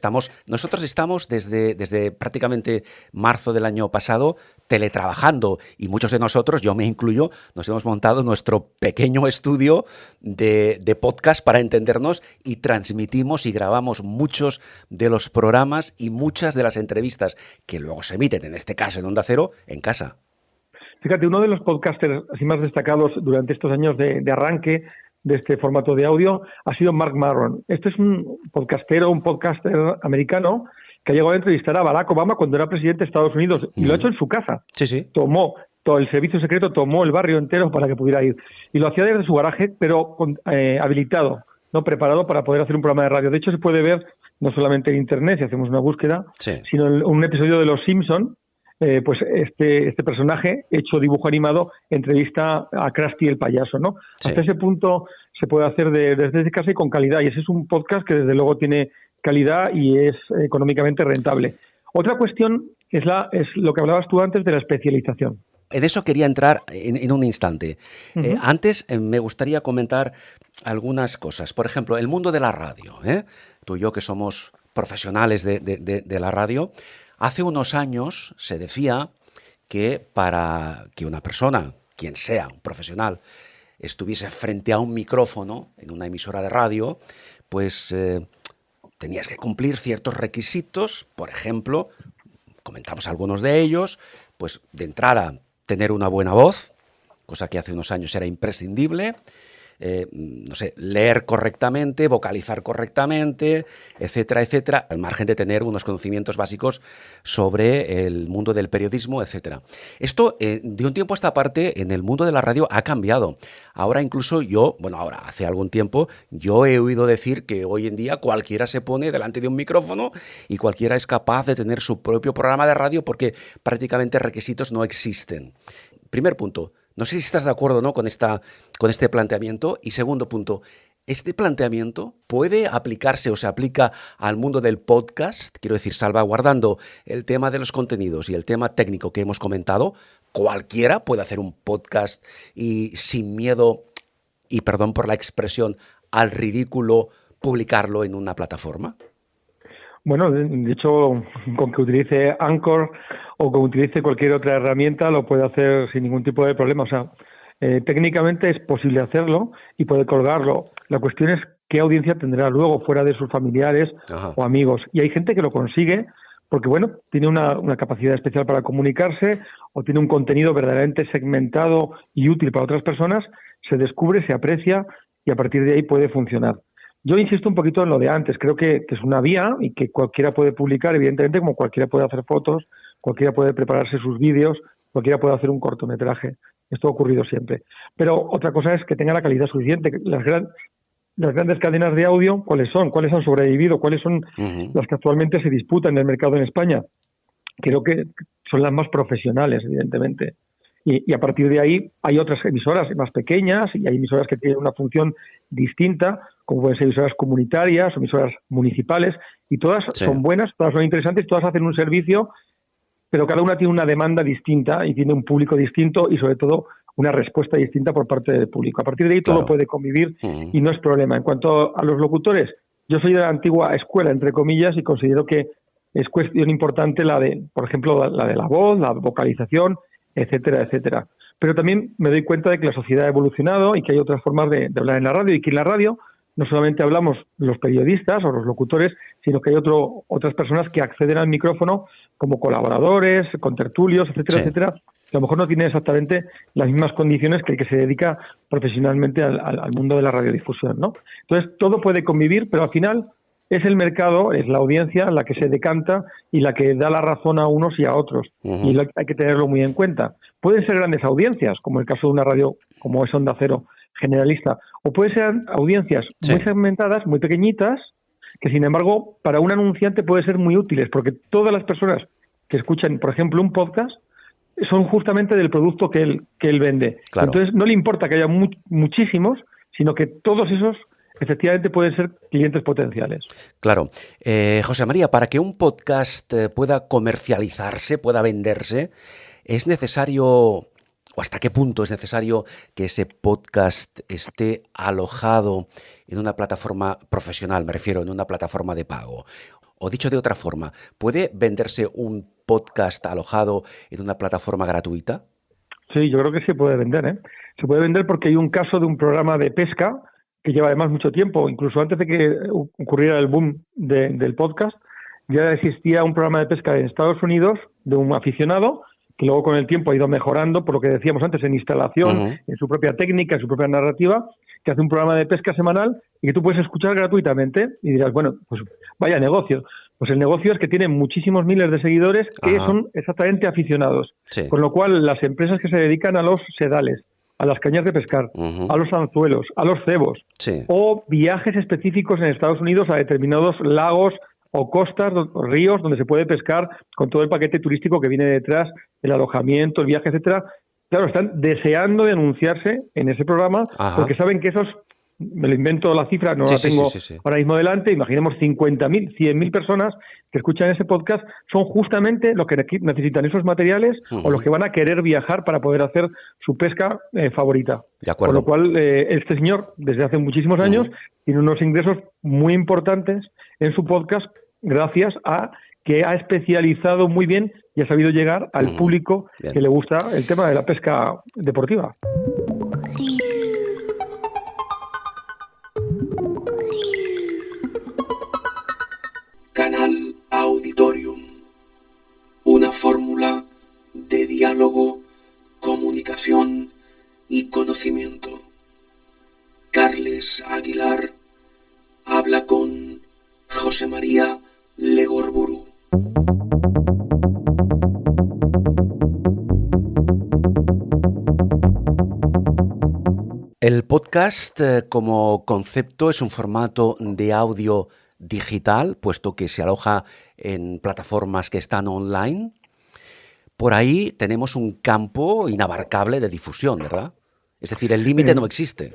Nosotros estamos desde prácticamente marzo del año pasado teletrabajando y muchos de nosotros, yo me incluyo, nos hemos montado nuestro pequeño estudio de podcast para entendernos y transmitimos y grabamos muchos de los programas y muchas de las entrevistas que luego se emiten, en este caso en Onda Cero, en casa. Fíjate, uno de los podcasters así más destacados durante estos años de arranque de este formato de audio ha sido Mark Maron. Este es un podcaster americano que ha llegado a entrevistar a Barack Obama cuando era presidente de Estados Unidos y lo ha hecho en su casa. Sí, sí. Tomó todo el servicio secreto, tomó el barrio entero para que pudiera ir. Y lo hacía desde su garaje, pero habilitado, no preparado para poder hacer un programa de radio. De hecho, se puede ver no solamente en Internet, si hacemos una búsqueda, sino en un episodio de Los Simpson. Pues este personaje, hecho dibujo animado, entrevista a Krusty el payaso, ¿no? Sí. Hasta ese punto se puede hacer desde casa y con calidad, y ese es un podcast que desde luego tiene calidad y es económicamente rentable. Otra cuestión es lo que hablabas tú antes de la especialización. En eso quería entrar en un instante. Uh-huh. Antes me gustaría comentar algunas cosas. Por ejemplo, el mundo de la radio. Tú y yo que somos profesionales de la radio. Hace unos años se decía que para que una persona, quien sea, un profesional, estuviese frente a un micrófono en una emisora de radio, pues tenías que cumplir ciertos requisitos. Por ejemplo, comentamos algunos de ellos, pues de entrada tener una buena voz, cosa que hace unos años era imprescindible. No sé, leer correctamente, vocalizar correctamente, etcétera, etcétera, al margen de tener unos conocimientos básicos sobre el mundo del periodismo, etcétera. Esto, de un tiempo a esta parte, en el mundo de la radio ha cambiado. Ahora incluso hace algún tiempo, yo he oído decir que hoy en día cualquiera se pone delante de un micrófono y cualquiera es capaz de tener su propio programa de radio porque prácticamente requisitos no existen. Primer punto. No sé si estás de acuerdo, ¿no?, con este planteamiento. Y segundo punto, ¿este planteamiento puede aplicarse o se aplica al mundo del podcast? Quiero decir, salvaguardando el tema de los contenidos y el tema técnico que hemos comentado, ¿cualquiera puede hacer un podcast y sin miedo, y perdón por la expresión, al ridículo, publicarlo en una plataforma? Bueno, de hecho, con que utilice Anchor o que utilice cualquier otra herramienta lo puede hacer sin ningún tipo de problema. O sea, técnicamente es posible hacerlo y puede colgarlo. La cuestión es qué audiencia tendrá luego fuera de sus familiares o amigos. Y hay gente que lo consigue porque, bueno, tiene una capacidad especial para comunicarse o tiene un contenido verdaderamente segmentado y útil para otras personas, se descubre, se aprecia y a partir de ahí puede funcionar. Yo insisto un poquito en lo de antes, creo que es una vía y que cualquiera puede publicar, evidentemente, como cualquiera puede hacer fotos, cualquiera puede prepararse sus vídeos, cualquiera puede hacer un cortometraje. Esto ha ocurrido siempre. Pero otra cosa es que tenga la calidad suficiente. Las grandes cadenas de audio, ¿cuáles son? ¿Cuáles han sobrevivido? ¿Cuáles son las que actualmente se disputan en el mercado en España? Creo que son las más profesionales, evidentemente. Y a partir de ahí hay otras emisoras más pequeñas y hay emisoras que tienen una función distinta, como pueden ser emisoras comunitarias o emisoras municipales, y todas son buenas, todas son interesantes, todas hacen un servicio, pero cada una tiene una demanda distinta y tiene un público distinto y sobre todo una respuesta distinta por parte del público. A partir de ahí todo puede convivir y no es problema. En cuanto a los locutores, yo soy de la antigua escuela, entre comillas, y considero que es cuestión importante la de, por ejemplo, la de la voz, la vocalización, etcétera, etcétera. Pero también me doy cuenta de que la sociedad ha evolucionado y que hay otras formas de hablar en la radio y que en la radio no solamente hablamos los periodistas o los locutores, sino que hay otras personas que acceden al micrófono como colaboradores, contertulios, etcétera, etcétera, que a lo mejor no tienen exactamente las mismas condiciones que el que se dedica profesionalmente al mundo de la radiodifusión, ¿no? Entonces, todo puede convivir, pero al final es el mercado, es la audiencia la que se decanta y la que da la razón a unos y a otros. Y hay que tenerlo muy en cuenta. Pueden ser grandes audiencias, como el caso de una radio como es Onda Cero generalista, o pueden ser audiencias muy segmentadas, muy pequeñitas, que sin embargo para un anunciante pueden ser muy útiles, porque todas las personas que escuchan, por ejemplo, un podcast, son justamente del producto que él vende. Claro. Entonces no le importa que haya muchísimos, sino que todos esos efectivamente pueden ser clientes potenciales. Claro. José María, para que un podcast pueda comercializarse, pueda venderse, ¿es necesario, o hasta qué punto es necesario que ese podcast esté alojado en una plataforma profesional? Me refiero, en una plataforma de pago. O dicho de otra forma, ¿puede venderse un podcast alojado en una plataforma gratuita? Sí, yo creo que se puede vender, ¿eh? Se puede vender porque hay un caso de un programa de pesca que lleva además mucho tiempo, incluso antes de que ocurriera el boom del podcast, ya existía un programa de pesca en Estados Unidos de un aficionado que luego con el tiempo ha ido mejorando, por lo que decíamos antes, en instalación, en su propia técnica, en su propia narrativa, que hace un programa de pesca semanal y que tú puedes escuchar gratuitamente y dirás, bueno, pues vaya negocio. Pues el negocio es que tiene muchísimos miles de seguidores que son exactamente aficionados. Sí. Con lo cual, las empresas que se dedican a los sedales, a las cañas de pescar, a los anzuelos, a los cebos, Sí. o viajes específicos en Estados Unidos a determinados lagos o costas o ríos donde se puede pescar con todo el paquete turístico que viene detrás, el alojamiento, el viaje, etcétera. Claro, están deseando de anunciarse en ese programa porque saben que esos, me lo invento la cifra, no la tengo ahora mismo delante, imaginemos 50.000, 100.000 personas que escuchan ese podcast, son justamente los que necesitan esos materiales o los que van a querer viajar para poder hacer su pesca favorita. De acuerdo. Con lo cual, este señor, desde hace muchísimos años, tiene unos ingresos muy importantes en su podcast gracias a que ha especializado muy bien y ha sabido llegar al público que le gusta el tema de la pesca deportiva. Canal Auditorium. Una fórmula de diálogo, comunicación y conocimiento. Carles Aguilar habla con José María Legorburu. El podcast como concepto es un formato de audio digital, puesto que se aloja en plataformas que están online. Por ahí tenemos un campo inabarcable de difusión, ¿verdad? Es decir, el límite no existe.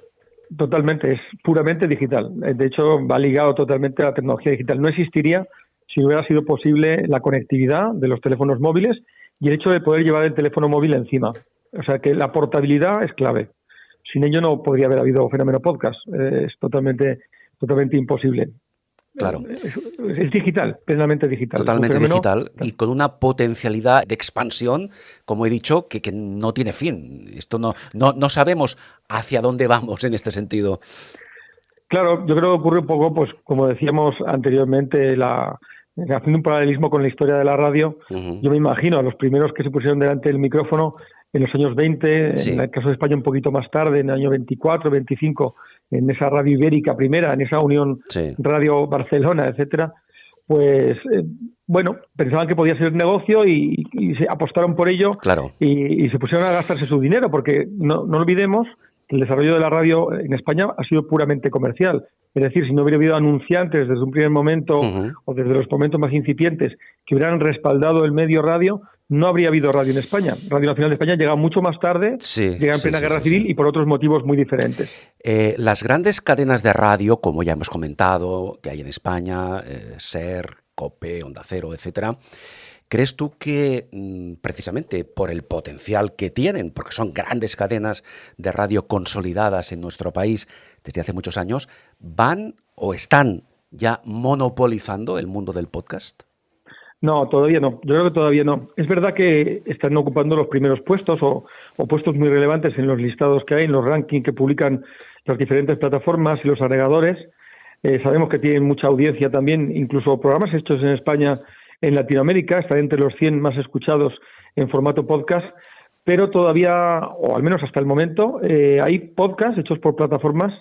Totalmente, es puramente digital. De hecho, va ligado totalmente a la tecnología digital. No existiría si no hubiera sido posible la conectividad de los teléfonos móviles y el hecho de poder llevar el teléfono móvil encima. O sea que la portabilidad es clave. Sin ello no podría haber habido fenómeno podcast. Es totalmente imposible. Claro. Es digital, plenamente digital. Totalmente digital y con una potencialidad de expansión, como he dicho, que no tiene fin. Esto no sabemos hacia dónde vamos en este sentido. Claro, yo creo que ocurre un poco, pues como decíamos anteriormente, haciendo un paralelismo con la historia de la radio, yo me imagino a los primeros que se pusieron delante del micrófono en los años 20, en el caso de España un poquito más tarde, en el año 24, 25, en esa radio ibérica primera, en esa Unión Radio Barcelona, etcétera, pues bueno, pensaban que podía ser negocio y se apostaron por ello y se pusieron a gastarse su dinero, porque no olvidemos que el desarrollo de la radio en España ha sido puramente comercial. Es decir, si no hubiera habido anunciantes desde un primer momento o desde los momentos más incipientes que hubieran respaldado el medio radio, no habría habido radio en España. Radio Nacional de España llega mucho más tarde, llega en plena guerra civil y por otros motivos muy diferentes. Las grandes cadenas de radio, como ya hemos comentado, que hay en España, SER, COPE, Onda Cero, etcétera, ¿crees tú que precisamente por el potencial que tienen, porque son grandes cadenas de radio consolidadas en nuestro país desde hace muchos años, van o están ya monopolizando el mundo del podcast? No, todavía no. Yo creo que todavía no. Es verdad que están ocupando los primeros puestos o puestos muy relevantes en los listados que hay, en los rankings que publican las diferentes plataformas y los agregadores. Sabemos que tienen mucha audiencia también, incluso programas hechos en España, en Latinoamérica, están entre los 100 más escuchados en formato podcast, pero todavía, o al menos hasta el momento, hay podcasts hechos por plataformas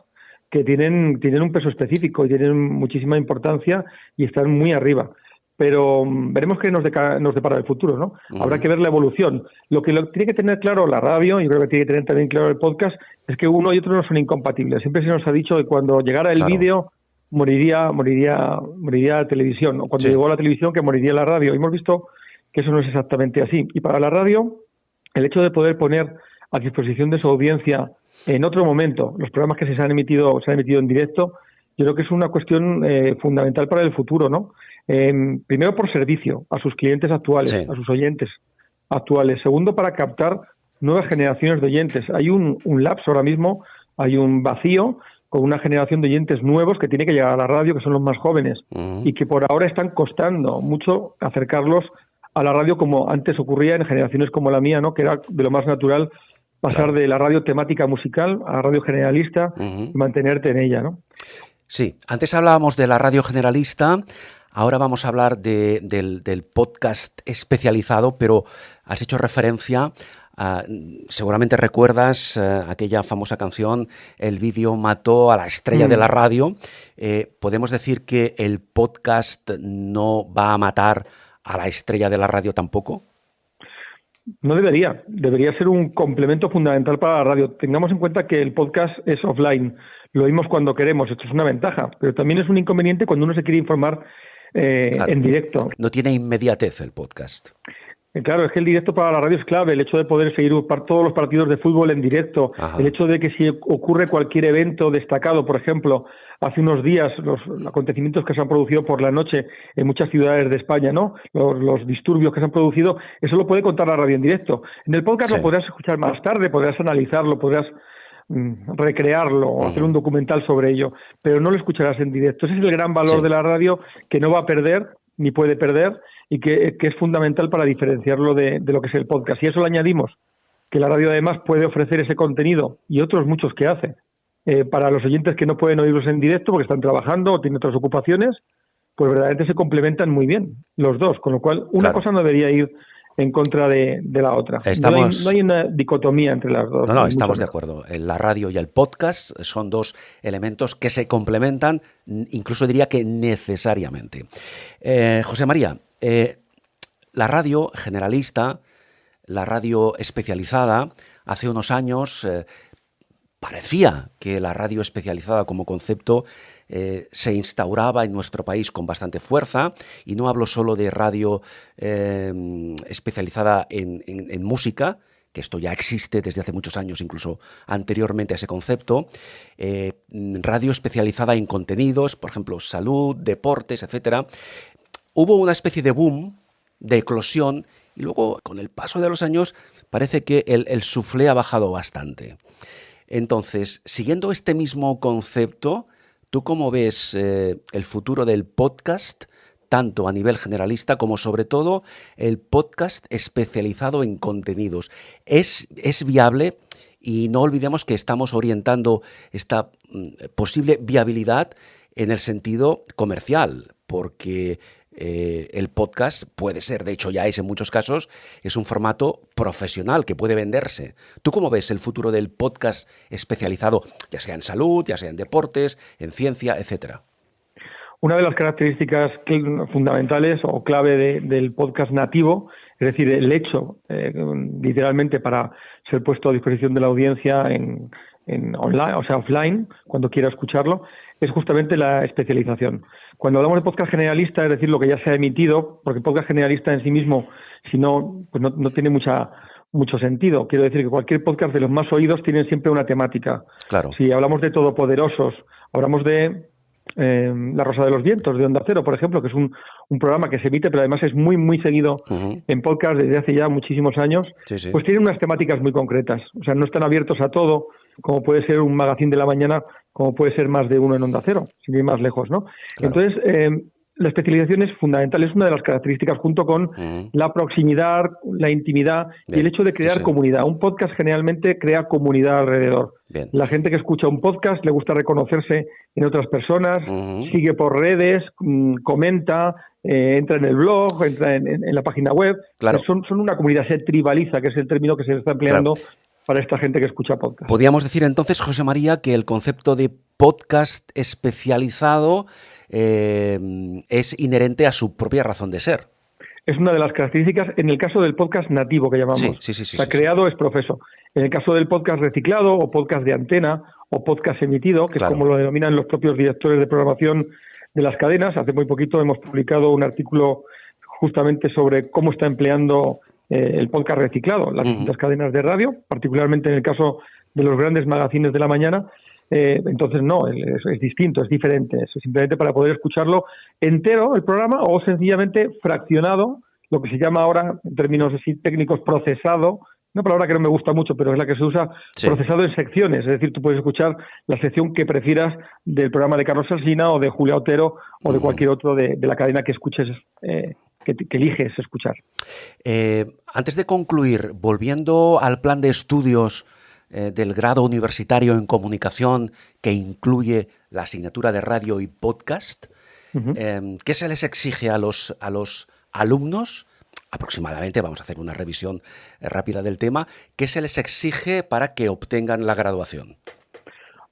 que tienen un peso específico y tienen muchísima importancia y están muy arriba. Pero veremos qué nos depara el futuro, ¿no? Habrá que ver la evolución. Lo que tiene que tener claro la radio, y creo que tiene que tener también claro el podcast, es que uno y otro no son incompatibles. Siempre se nos ha dicho que cuando llegara el vídeo moriría la televisión, o cuando llegó la televisión que moriría la radio. Y hemos visto que eso no es exactamente así. Y para la radio, el hecho de poder poner a disposición de su audiencia en otro momento los programas que se han emitido en directo, yo creo que es una cuestión fundamental para el futuro, ¿no? Primero por servicio a sus clientes actuales, Sí. a sus oyentes actuales. Segundo, para captar nuevas generaciones de oyentes. Hay un lapso ahora mismo, hay un vacío con una generación de oyentes nuevos que tiene que llegar a la radio, que son los más jóvenes, y que por ahora están costando mucho acercarlos a la radio como antes ocurría en generaciones como la mía, ¿no? Que era de lo más natural pasar de la radio temática musical a la radio generalista y mantenerte en ella, ¿no? Sí, antes hablábamos de la radio generalista, ahora vamos a hablar del podcast especializado, pero has hecho referencia, seguramente recuerdas aquella famosa canción, El vídeo mató a la estrella de la radio. ¿Podemos decir que el podcast no va a matar a la estrella de la radio tampoco? No debería ser un complemento fundamental para la radio. Tengamos en cuenta que el podcast es offline, lo oímos cuando queremos, esto es una ventaja, pero también es un inconveniente cuando uno se quiere informar Claro. en directo. No tiene inmediatez el podcast. Claro, es que el directo para la radio es clave, el hecho de poder seguir todos los partidos de fútbol en directo, Ajá. el hecho de que si ocurre cualquier evento destacado, por ejemplo, hace unos días los acontecimientos que se han producido por la noche en muchas ciudades de España, ¿no? Los disturbios que se han producido, eso lo puede contar la radio en directo. En el podcast Sí. lo podrás escuchar más tarde, podrás analizarlo, podrás recrearlo o hacer un documental sobre ello, pero no lo escucharás en directo. Ese es el gran valor Sí. de la radio, que no va a perder ni puede perder, y que es fundamental para diferenciarlo de lo que es el podcast. Y eso le añadimos que la radio además puede ofrecer ese contenido y otros muchos que hace para los oyentes que no pueden oírlos en directo porque están trabajando o tienen otras ocupaciones, pues verdaderamente se complementan muy bien los dos, con lo cual una Claro. cosa no debería ir en contra de la otra. Estamos- No hay una dicotomía entre las dos. No, ni estamos mucho de menos. acuerdo. La radio y el podcast son dos elementos que se complementan, incluso diría que necesariamente. José María, la radio generalista, la radio especializada, hace unos años parecía que la radio especializada como concepto se instauraba en nuestro país con bastante fuerza, y no hablo solo de radio especializada en música, que esto ya existe desde hace muchos años, incluso anteriormente a ese concepto, radio especializada en contenidos, por ejemplo, salud, deportes, etcétera. Hubo una especie de boom, de eclosión, y luego, con el paso de los años, parece que el suflé ha bajado bastante. Entonces, siguiendo este mismo concepto, ¿tú cómo ves el futuro del podcast, tanto a nivel generalista como sobre todo el podcast especializado en contenidos? ¿Es viable? Y no olvidemos que estamos orientando esta posible viabilidad en el sentido comercial, porque el podcast puede ser, de hecho ya es en muchos casos, es un formato profesional que puede venderse. ¿Tú cómo ves el futuro del podcast especializado, ya sea en salud, ya sea en deportes, en ciencia, etcétera? Una de las características fundamentales o clave del podcast nativo, es decir, el hecho, literalmente, para ser puesto a disposición de la audiencia en online, o sea, offline, cuando quiera escucharlo, es justamente la especialización. Cuando hablamos de podcast generalista, es decir, lo que ya se ha emitido, porque podcast generalista en sí mismo, si no, pues no tiene mucho sentido. Quiero decir que cualquier podcast de los más oídos tiene siempre una temática. Claro. Si hablamos de Todopoderosos, hablamos de La Rosa de los Vientos, de Onda Cero, por ejemplo, que es un programa que se emite, pero además es muy, muy seguido en podcast desde hace ya muchísimos años, Sí, sí. pues tienen unas temáticas muy concretas. O sea, no están abiertos a todo, como puede ser un magazín de la mañana, como puede ser más de uno en Onda Cero, sin ir más lejos, ¿no? Claro. Entonces, la especialización es fundamental, es una de las características, junto con la proximidad, la intimidad y el hecho de crear comunidad. Un podcast generalmente crea comunidad alrededor. Bien. La gente que escucha un podcast le gusta reconocerse en otras personas, sigue por redes, comenta, entra en el blog, entra en la página web. Claro. Son una comunidad, se tribaliza, que es el término que se está empleando para esta gente que escucha podcast. Podríamos decir entonces, José María, que el concepto de podcast especializado es inherente a su propia razón de ser. Es una de las características en el caso del podcast nativo que llamamos. Sí, Creado es profeso. En el caso del podcast reciclado o podcast de antena o podcast emitido, que es como lo denominan los propios directores de programación de las cadenas, hace muy poquito hemos publicado un artículo justamente sobre cómo está empleando el podcast reciclado las distintas cadenas de radio, particularmente en el caso de los grandes magazines de la mañana. Entonces no, es distinto, es diferente. Es simplemente para poder escucharlo entero el programa o sencillamente fraccionado, lo que se llama ahora, en términos así técnicos, procesado. Una palabra que no me gusta mucho, pero es la que se usa, Sí. procesado en secciones. Es decir, tú puedes escuchar la sección que prefieras del programa de Carlos Alsina o de Julia Otero o de cualquier otro de la cadena que escuches, que eliges escuchar. Antes de concluir, volviendo al plan de estudios del grado universitario en comunicación que incluye la asignatura de radio y podcast, ¿qué se les exige a los alumnos? Aproximadamente, vamos a hacer una revisión rápida del tema. ¿Qué se les exige para que obtengan la graduación?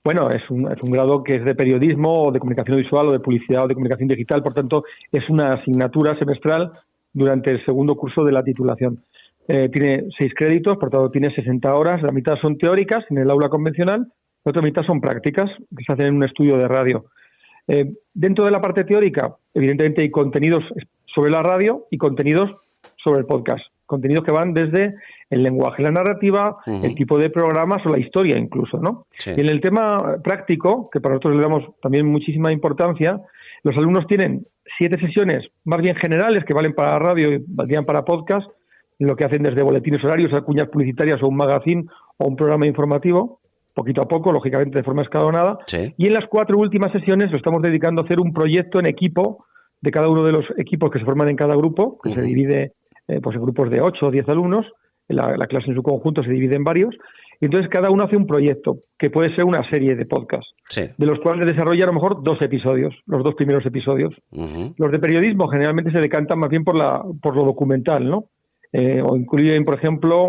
Bueno, es un grado que es de periodismo o de comunicación visual o de publicidad o de comunicación digital, por tanto, es una asignatura semestral durante el segundo curso de la titulación. Tiene 6 créditos, por tanto, tiene 60 horas. La mitad son teóricas en el aula convencional, la otra mitad son prácticas, que se hacen en un estudio de radio. Dentro de la parte teórica, evidentemente hay contenidos sobre la radio y contenidos sobre el podcast. Contenidos que van desde el lenguaje, la narrativa, el tipo de programas o la historia incluso, ¿no? Sí. Y en el tema práctico, que para nosotros le damos también muchísima importancia, los alumnos tienen 7 sesiones más bien generales que valen para radio y valdrían para podcast, lo que hacen desde boletines horarios a cuñas publicitarias o un magazine o un programa informativo, poquito a poco, lógicamente de forma escalonada. Sí. Y en las 4 últimas sesiones lo estamos dedicando a hacer un proyecto en equipo de cada uno de los equipos que se forman en cada grupo, que se divide pues en grupos de 8 o 10 alumnos. La clase en su conjunto se divide en varios. Y entonces cada uno hace un proyecto, que puede ser una serie de podcasts, Sí. de los cuales desarrolla a lo mejor 2 episodios, los 2 primeros episodios. Los de periodismo generalmente se decantan más bien por lo documental, ¿no? O incluyen, por ejemplo,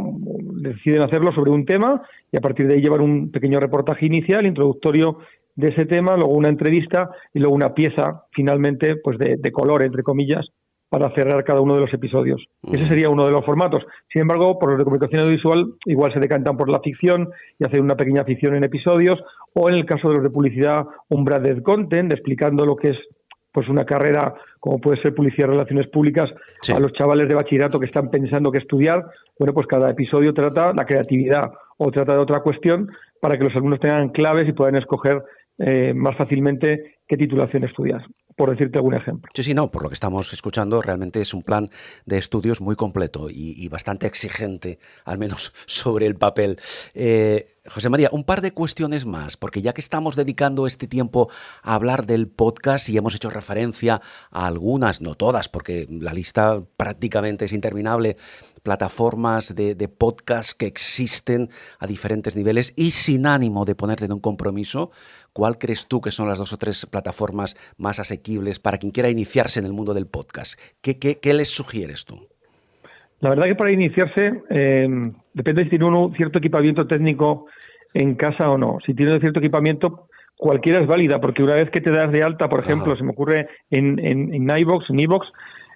deciden hacerlo sobre un tema y a partir de ahí llevan un pequeño reportaje inicial, introductorio de ese tema, luego una entrevista y luego una pieza, finalmente, pues de color, entre comillas, para cerrar cada uno de los episodios. Ese sería uno de los formatos. Sin embargo, por los de comunicación audiovisual, igual se decantan por la ficción y hacen una pequeña ficción en episodios, o en el caso de los de publicidad, un branded content, explicando lo que es pues una carrera como puede ser publicidad y relaciones públicas. Sí. A los chavales de bachillerato que están pensando qué estudiar. Bueno, pues cada episodio trata la creatividad o trata de otra cuestión para que los alumnos tengan claves y puedan escoger más fácilmente qué titulación estudiar, por decirte algún ejemplo. Sí, no, por lo que estamos escuchando, realmente es un plan de estudios muy completo y bastante exigente, al menos sobre el papel. José María, un par de cuestiones más, porque ya que estamos dedicando este tiempo a hablar del podcast y hemos hecho referencia a algunas, no todas, porque la lista prácticamente es interminable, plataformas de podcast que existen a diferentes niveles y sin ánimo de ponerte en un compromiso, ¿cuál crees tú que son las 2 o 3 plataformas más asequibles para quien quiera iniciarse en el mundo del podcast? ¿Qué les sugieres tú? La verdad que para iniciarse depende si tiene uno cierto equipamiento técnico en casa o no. Si tiene cierto equipamiento, cualquiera es válida, porque una vez que te das de alta, por ejemplo, se me ocurre en iVoox,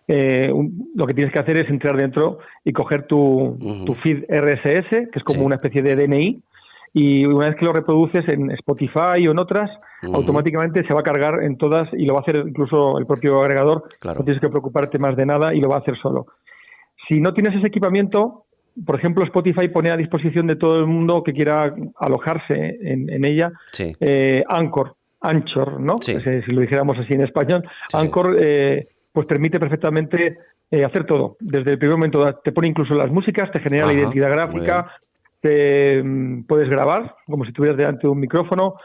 lo que tienes que hacer es entrar dentro y coger tu feed RSS, que es como una especie de DNI, y una vez que lo reproduces en Spotify o en otras, automáticamente se va a cargar en todas y lo va a hacer incluso el propio agregador. Claro. No tienes que preocuparte más de nada y lo va a hacer solo. Si no tienes ese equipamiento, por ejemplo, Spotify pone a disposición de todo el mundo que quiera alojarse en ella, Anchor, ¿no? Sí. Si lo dijéramos así en español, sí, Anchor pues permite perfectamente hacer todo. Desde el primer momento te pone incluso las músicas, te genera la identidad gráfica, te puedes grabar como si estuvieras delante de un micrófono,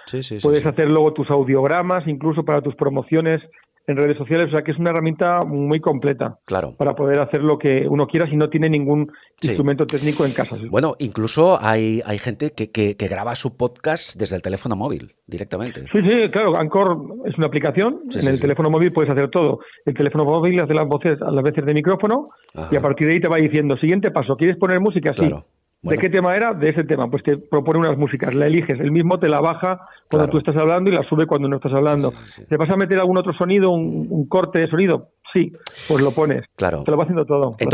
puedes hacer luego tus audiogramas, incluso para tus promociones en redes sociales, o sea que es una herramienta muy completa para poder hacer lo que uno quiera si no tiene ningún instrumento técnico en casa. Bueno, incluso hay gente que graba su podcast desde el teléfono móvil directamente. Sí, claro, Anchor es una aplicación, en el teléfono móvil puedes hacer todo. El teléfono móvil hace las veces de micrófono y a partir de ahí te va diciendo, siguiente paso, ¿quieres poner música? Sí. Bueno. ¿De qué tema era? De ese tema. Pues te propone unas músicas, la eliges, él mismo te la baja cuando tú estás hablando y la sube cuando no estás hablando. ¿Te vas a meter algún otro sonido, un corte de sonido? Sí, pues lo pones. Claro. Te lo va haciendo todo. En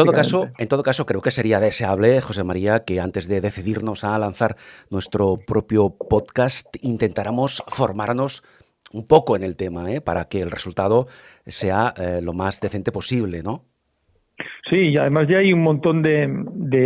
todo caso, creo que sería deseable, José María, que antes de decidirnos a lanzar nuestro propio podcast, intentáramos formarnos un poco en el tema, para que el resultado sea lo más decente posible, ¿no? Sí, y además ya hay un montón de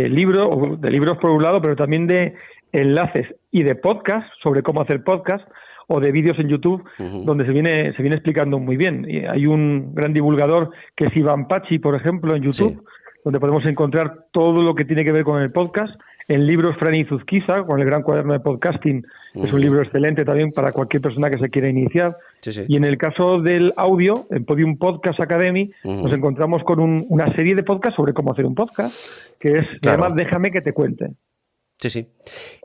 libros por un lado, pero también de enlaces y de podcast sobre cómo hacer podcast o de vídeos en YouTube donde se viene explicando muy bien. Y hay un gran divulgador que es Iván Pachi, por ejemplo, en YouTube, donde podemos encontrar todo lo que tiene que ver con el podcast. En libros, Fran Izuzquiza, con el Gran Cuaderno de Podcasting, es un libro excelente también para cualquier persona que se quiera iniciar. Y en el caso del audio, en Podium Podcast Academy, nos encontramos con una serie de podcasts sobre cómo hacer un podcast, que es, además, Déjame que te cuente.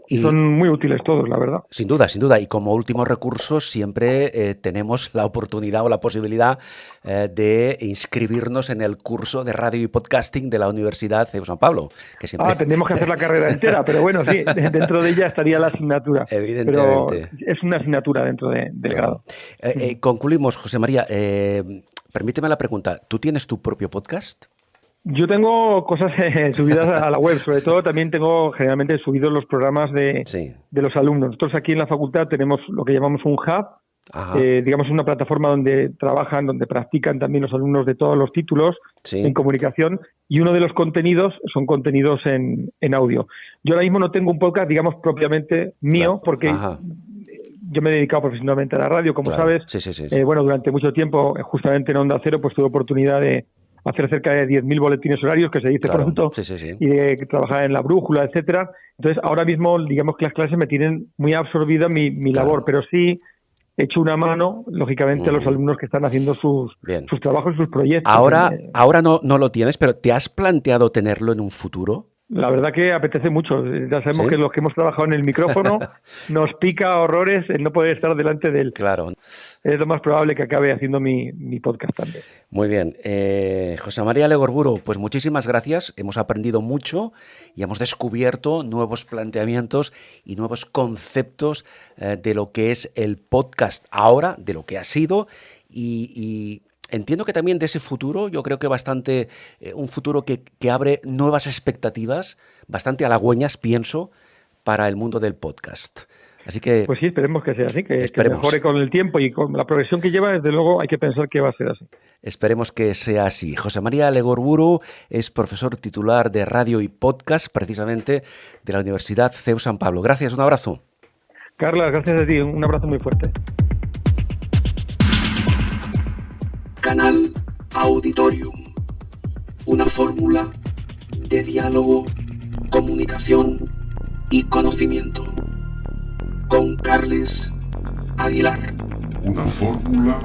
Y son muy útiles todos, la verdad. Sin duda, sin duda. Y como último recurso siempre tenemos la oportunidad o la posibilidad de inscribirnos en el curso de radio y podcasting de la Universidad CEU San Pablo. Que siempre... tendremos que hacer la carrera entera, pero bueno, sí, dentro de ella estaría la asignatura. Evidentemente. Pero es una asignatura dentro del grado. Concluimos, José María. Permíteme la pregunta. ¿Tú tienes tu propio podcast? Yo tengo cosas subidas a la web, sobre todo también tengo generalmente subidos los programas de los alumnos. Nosotros aquí en la facultad tenemos lo que llamamos un hub, digamos una plataforma donde trabajan, donde practican también los alumnos de todos los títulos en comunicación, y uno de los contenidos son contenidos en audio. Yo ahora mismo no tengo un podcast, digamos, propiamente mío, porque yo me he dedicado profesionalmente a la radio, como sabes. Bueno, durante mucho tiempo, justamente en Onda Cero, pues tuve oportunidad de hacer cerca de 10.000 boletines horarios, que se dice pronto, y de trabajar en La Brújula, etcétera. Entonces, ahora mismo, digamos que las clases me tienen muy absorbida mi labor, pero sí he hecho una mano, lógicamente, a los alumnos que están haciendo sus trabajos y sus proyectos. Ahora no lo tienes, pero ¿te has planteado tenerlo en un futuro? La verdad que apetece mucho. Ya sabemos que los que hemos trabajado en el micrófono nos pica horrores el no poder estar delante de él. Claro. Es lo más probable que acabe haciendo mi podcast también. Muy bien. José María Legorburu, pues muchísimas gracias. Hemos aprendido mucho y hemos descubierto nuevos planteamientos y nuevos conceptos de lo que es el podcast ahora, de lo que ha sido y entiendo que también de ese futuro, yo creo que bastante, un futuro que abre nuevas expectativas, bastante halagüeñas, pienso, para el mundo del podcast. Así que... Pues sí, esperemos que sea así, que mejore con el tiempo y con la progresión que lleva, desde luego hay que pensar que va a ser así. Esperemos que sea así. José María Legorburu es profesor titular de radio y podcast, precisamente, de la Universidad CEU San Pablo. Gracias, un abrazo. Carla, gracias a ti, un abrazo muy fuerte. Canal Auditorium, una fórmula de diálogo, comunicación y conocimiento, con Carles Aguilar. Una fórmula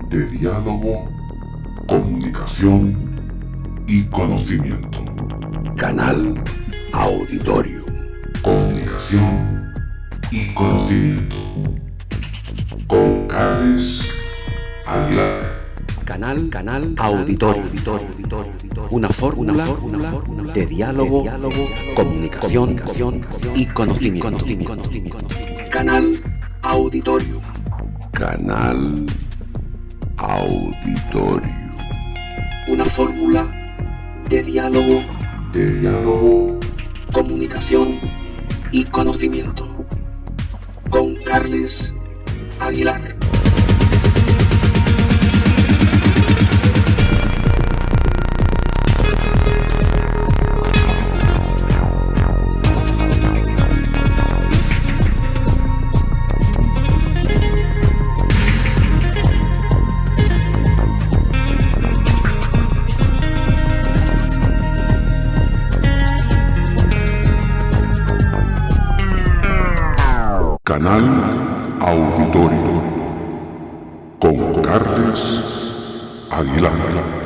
de diálogo, comunicación y conocimiento. Canal Auditorium. Comunicación y conocimiento. Con Carles Aguilar. Canal Auditorium. Una fórmula de diálogo, comunicación y conocimiento. Canal Auditorium. Canal Auditorium. Una fórmula de diálogo, comunicación y conocimiento. Con Carles Aguilar. Canal Auditorio con Carles Aguilar.